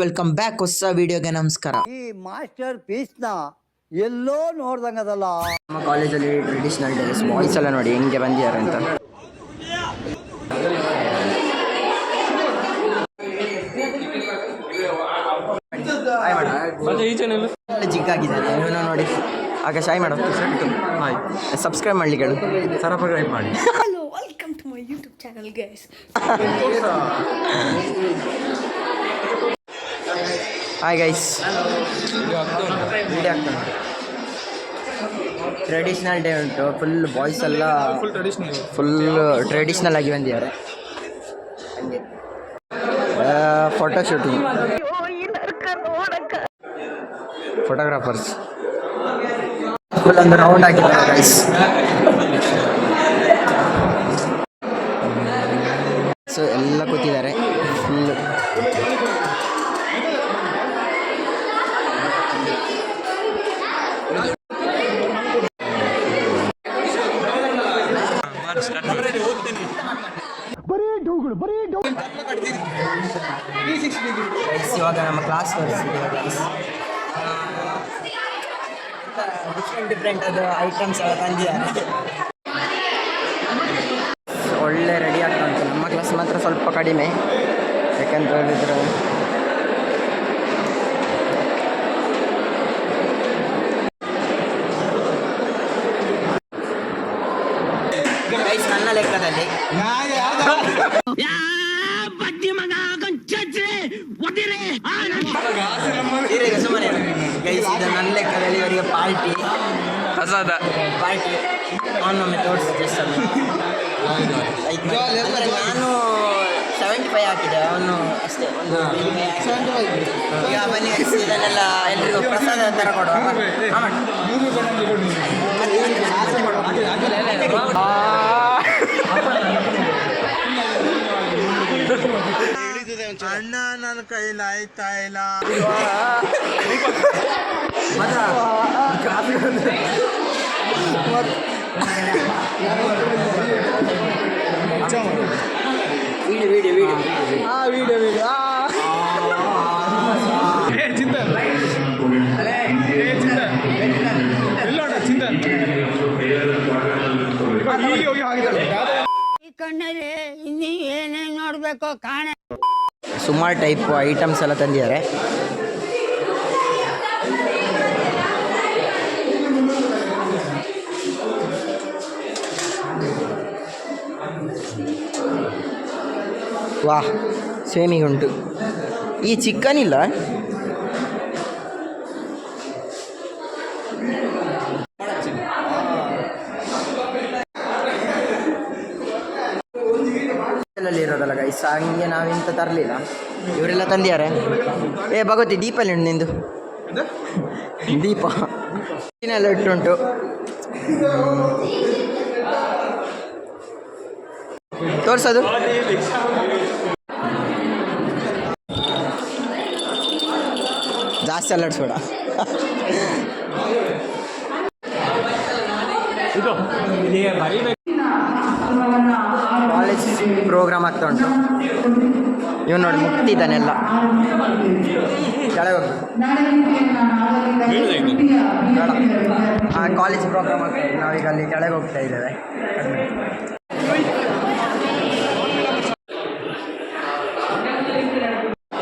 Welcome back ಹೊಸ ವಿಡಿಯೋಗೆ ನಮಸ್ಕಾರ. ಈ ಮಾಸ್ಟರ್ ಪೀಸ್ನ ಎಲ್ಲೋ ನೋಡ್ದಂಗದಲ್ಲ. ನಮ್ಮ ಕಾಲೇಜಲ್ಲಿ ಟ್ರೆಡಿಷನಲ್ ಡ್ರೆಸ್ ಬಾಯ್ಸ್ ಎಲ್ಲ ನೋಡಿ ಹೆಂಗೆ ಬಂದಿದ್ದಾರೆ ಅಂತ. ಚಿಕ್ಕಾಗಿದ್ದಾರೆ ಇವನು ನೋಡಿ. Akash hi madam. Hi. Subscribe ಮಾಡ್ಲಿಕ್ಕೆ ಹೇಳು. ಸಬ್ಸ್ಕ್ರೈಬ್ ಮಾಡಿ. Hello, welcome to my YouTube channel, guys. Hi guys. Video ಆಗ್ತಾನೆ. ಟ್ರೆಡಿಷನಲ್ ಡೇ ಉಂಟು. ಫುಲ್ ಬಾಯ್ಸ್ ಎಲ್ಲ ಫುಲ್ ಟ್ರೆಡಿಷನಲ್ ಆಗಿ ಬಂದಿದ್ದಾರೆ. ಫೋಟೋ ಶೂಟಿಂಗ್, ಫೋಟೋಗ್ರಾಫರ್ಸ್ ಫುಲ್ ಒಂದು ರೌಂಡ್ ಆಗಿದ್ದಾರೆ ಗೈಸ್. ಸೊ ಎಲ್ಲ ಕೂತಿದ್ದಾರೆ ಫುಲ್. ಇವಾಗ ನಮ್ಮ ಕ್ಲಾಸ್ ಡಿಫ್ರೆಂಟ್ ಅದು ಐಟಮ್ಸ್ ಎಲ್ಲ ತಂದಿದ್ದಾರೆ. ಒಳ್ಳೆ ರೆಡಿ ಆಗ್ತಾ ಉಂಟು. ನಮ್ಮ ಕ್ಲಾಸ್ ಮಾತ್ರ ಸ್ವಲ್ಪ ಕಡಿಮೆ, ಯಾಕಂತ ಹೇಳಿದ್ರೆ ನನ್ನ ಲೆಕ್ಕದಲ್ಲಿ ಸುಮ್ಮನೆ ಗೈಸ್, ಇದು ನನ್ನ ಲೆಕ್ಕದಲ್ಲಿ ಇವರಿಗೆ ಪಾರ್ಟಿ ಅವನೊಮ್ಮೆ ತೋರಿಸಿ ಜಸ್ಟ್ ಅದು. ನಾನು 75 ಹಾಕಿದೆ, ಅವನು ಅಷ್ಟೇ ಒಂದು 75. ಈಗ ಬನ್ನಿ ಇದನ್ನೆಲ್ಲ ಎಲ್ರಿಗೂ ಪ್ರಸಾದ ಥರ ಕೊಡುವ. ಅಣ್ಣ ನನ್ನ ಕೈಲಿ ಆಯ್ತಾ ಇಲ್ಲ. ಈ ಕಣ್ಣಲ್ಲಿ ಇನ್ನೂ ಏನೇನು ನೋಡ್ಬೇಕು ಕಾಣೆ. ಸುಮಾರು ಟೈಪ್ ಐಟಮ್ಸ್ ಎಲ್ಲ ತಂದಿದ್ದಾರೆ. ವಾಹ್, ಸೇಮಿಗೆ ಉಂಟು. ಈ ಚಿಕನ್ ಇಲ್ಲ. ಇರೋದಲ್ಲ ಗೈಸ್, ಹಂಗೆ ನಾವಿಂತ ತರಲಿಲ್ಲ, ಇವರೆಲ್ಲ ತಂದಿದ್ದಾರೆ. ಭಗವತಿ ದೀಪ ಎಲ್ಲ ಉಂಟು ನಿಂದು. ದೀಪ ಎಲ್ಲ ಇಟ್ಟುಂಟು. ತೋರ್ಸೋದು ಜಾಸ್ತಿ ಅಲ್ಲಾಡಿಸ್ಬೇಡ. ಕಾಲೇಜ್ ಪ್ರೋಗ್ರಾಮ್ ಆಗ್ತಾ ಉಂಟು. ಇವನು ನೋಡಿ ಮುಕ್ತಿದ್ದಾನೆಲ್ಲ. ಕೆಳಗೆ ಕಾಲೇಜ್ ಪ್ರೋಗ್ರಾಮ್ ಆಗ್ತಾ ಉಂಟು. ನಾವೀಗ ಅಲ್ಲಿ ಕೆಳಗೆ ಹೋಗ್ತಾ ಇದ್ದೇವೆ.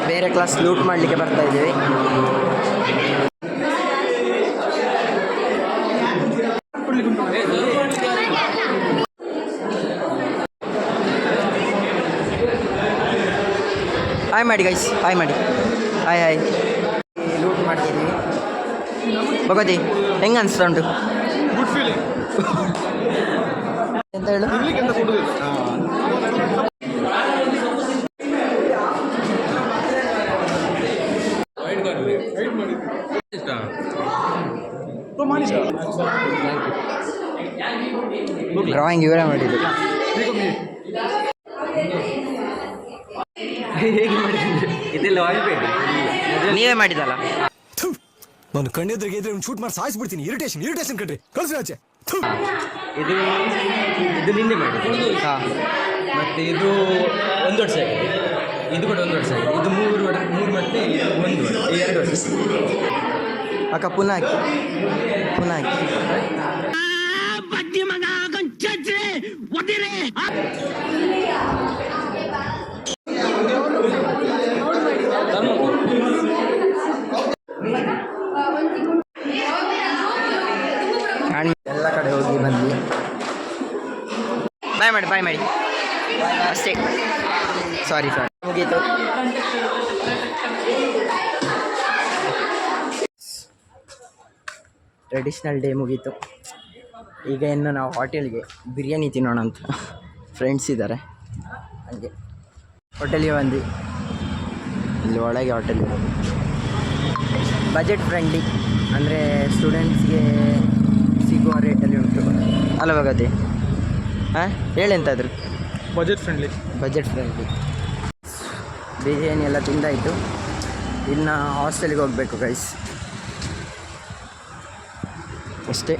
ಬೇರೆ ಕ್ಲಾಸ್ ಲೂಟ್ ಮಾಡಲಿಕ್ಕೆ ಬರ್ತಾ ಇದ್ದೀವಿ. ಹಾಯ್ ಮಾಡಿ ಗೈಸ್, ಹಾಯ್ ಮಾಡಿ. Hi hi. ಲೂಟ್ ಮಾಡ್ತಿದ್ದೀವಿ. ಭಗವತಿ ಹೆಂಗೆ ಅನಿಸ್ತಾ ಉಂಟು? ಗುಡ್ ಫೀಲಿಂಗ್ ಎಂತ ಹೇಳು? ಡ್ರಾಯಿಂಗ್ ಇವರೇ ಮಾಡಿದ್ದು. ನೀವೇ ಮಾಡಿದಲ್ಲ. ನಾನು ಕಣ್ಣೆದ್ರಿಗೆ ಇದ್ರೆ ಶೂಟ್ ಮಾಡಿ ಸಾಯಿಸ್ಬಿಡ್ತೀನಿ. ಇರಿಟೇಷನ್ ಕಣ್ರಿ, ಕಳ್ಸಿ ಆಚೆ. ಇದು ನಿನ್ನೆ ಮಾಡಿ. ಹಾಂ, ಮತ್ತು ಇದು 1 ವರ್ಷ ಆಗಿದೆ. ಇದು ಕೂಡ 1 ವರ್ಷ ಆಗಿದೆ. ಇದು 3 ಮತ್ತೆ 1 ವರ್ಷ 2 ವರ್ಷ. ಅಕ್ಕ ಪುನಃ ಹಾಕಿ ಎಲ್ಲ ಕಡೆ ಹೋಗಿ ಬಂದ್ವಿ. ಬಾಯ್ ಮಾಡಿ ಅಷ್ಟೇ. ಸಾರಿ ಮುಗೀತು. ಟ್ರೆಡಿಷ್ನಲ್ ಡೇ ಮುಗೀತು. ಈಗ ಇನ್ನು ನಾವು ಹೋಟೆಲ್ಗೆ ಬಿರಿಯಾನಿ ತಿನ್ನೋಣ ಅಂತ ಫ್ರೆಂಡ್ಸ್ ಇದ್ದಾರೆ. ಹಾಗೆ ಹೋಟೆಲಿಗೆ ಬಂದ್ವಿ. ಇಲ್ಲಿ ಒಳಗೆ ಹೋಟೆಲ್ ಬಜೆಟ್ ಫ್ರೆಂಡ್ಲಿ, ಅಂದರೆ ಸ್ಟೂಡೆಂಟ್ಸ್ಗೆ ಸಿಗುವ ರೇಟಲ್ಲಿ ಉಂಟು ಅಲ್ಲ ಭಗತಿ? ಹಾಂ ಹೇಳೆಂತಾದ್ರು ಬಜೆಟ್ ಫ್ರೆಂಡ್ಲಿ. ಬಿರಿಯಾನಿ ಎಲ್ಲ ತಿಂದಾಯಿತು. ಇನ್ನು ಹಾಸ್ಟೆಲಿಗೆ ಹೋಗಬೇಕು ಗೈಸ್. ಅಷ್ಟೇ.